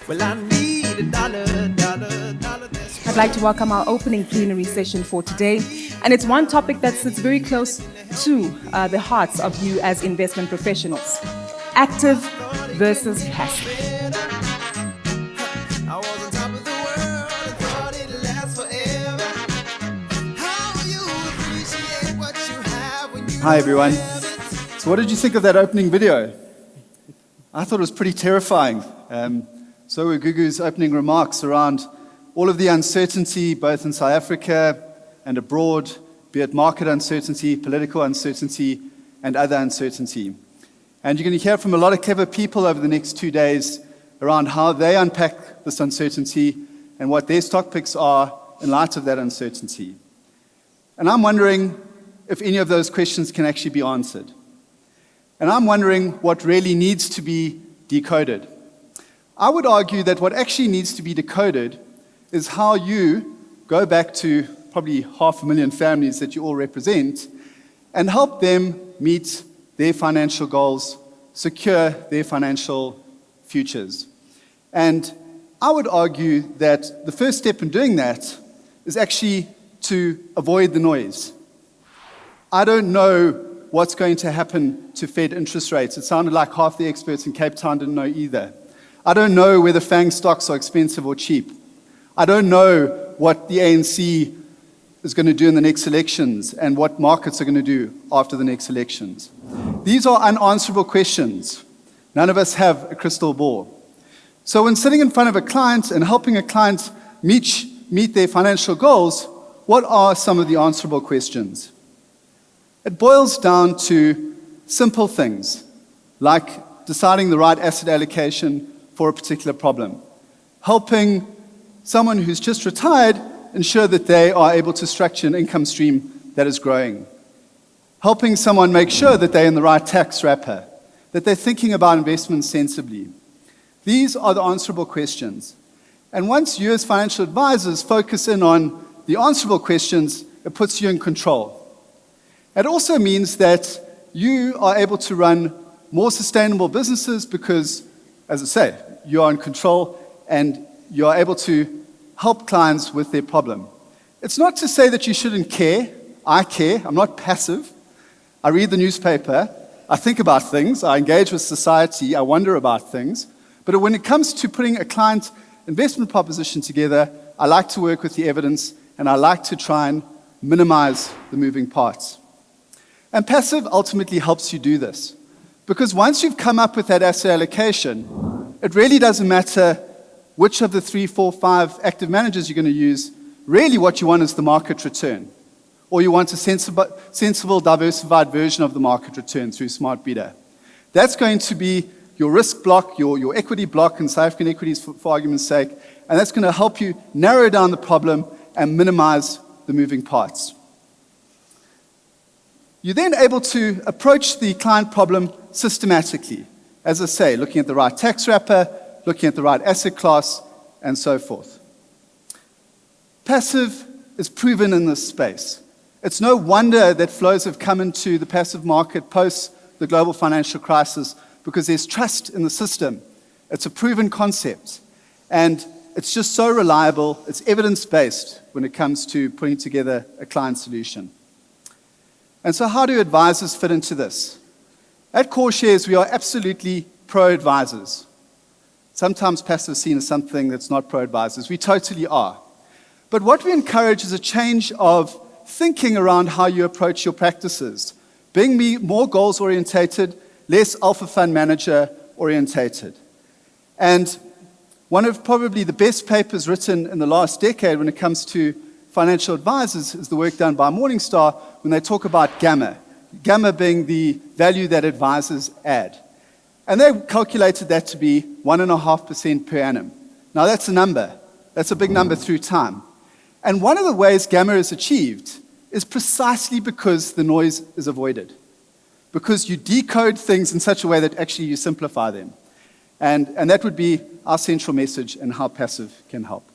Well, I need a dollar. I'd like to welcome our opening plenary session for today. And it's one topic that sits very close to the hearts of you as investment professionals. Active versus passive. Hi everyone. So what did you think of that opening video? I thought it was pretty terrifying. So were Gugu's opening remarks around all of the uncertainty, both in South Africa and abroad, be it market uncertainty, political uncertainty, and other uncertainty. And you're going to hear from a lot of clever people over the next 2 days around how they unpack this uncertainty and what their stock picks are in light of that uncertainty. And I'm wondering if any of those questions can actually be answered. And I'm wondering what really needs to be decoded. I would argue that what actually needs to be decoded is how you go back to probably 500,000 families that you all represent and help them meet their financial goals, secure their financial futures. And I would argue that the first step in doing that is actually to avoid the noise. I don't know what's going to happen to Fed interest rates. It sounded like half the experts in Cape Town didn't know either. I don't know whether FANG stocks are expensive or cheap. I don't know what the ANC is going to do in the next elections and what markets are going to do after the next elections. These are unanswerable questions. None of us have a crystal ball. So when sitting in front of a client and helping a client meet their financial goals, what are some of the answerable questions? It boils down to simple things, like deciding the right asset allocation for a particular problem, helping someone who's just retired ensure that they are able to structure an income stream that is growing, helping someone make sure that they're in the right tax wrapper, that they're thinking about investments sensibly. These are the answerable questions. And once you as financial advisors focus in on the answerable questions, it puts you in control. It also means that you are able to run more sustainable businesses because, as I say, you are in control and you are able to help clients with their problem. It's not to say that you shouldn't care. I care. I'm not passive. I read the newspaper. I think about things. I engage with society. I wonder about things. But when it comes to putting a client investment proposition together, I like to work with the evidence and I like to try and minimize the moving parts. And passive ultimately helps you do this. Because once you've come up with that asset allocation, it really doesn't matter which of the 3, 4, 5 active managers you're going to use. Really what you want is the market return. Or you want a sensible, diversified version of the market return through smart beta. That's going to be your risk block, your equity block in South African equities for argument's sake. And that's going to help you narrow down the problem and minimize the moving parts. You're then able to approach the client problem systematically. As I say, looking at the right tax wrapper, looking at the right asset class, and so forth. Passive is proven in this space. It's no wonder that flows have come into the passive market post the global financial crisis because there's trust in the system. It's a proven concept. And it's just so reliable, it's evidence-based when it comes to putting together a client solution. And so how do advisors fit into this? At CoreShares, we are absolutely pro-advisors. Sometimes passive is seen as something that's not pro-advisors. We totally are. But what we encourage is a change of thinking around how you approach your practices. Being more goals-orientated, less alpha fund manager-orientated. And one of probably the best papers written in the last decade when it comes to financial advisors is the work done by Morningstar when they talk about gamma. Gamma being the value that advisors add. And they calculated that to be 1.5% per annum. Now that's a number. That's a big number through time. And one of the ways gamma is achieved is precisely because the noise is avoided. Because you decode things in such a way that actually you simplify them. And that would be our central message and how passive can help.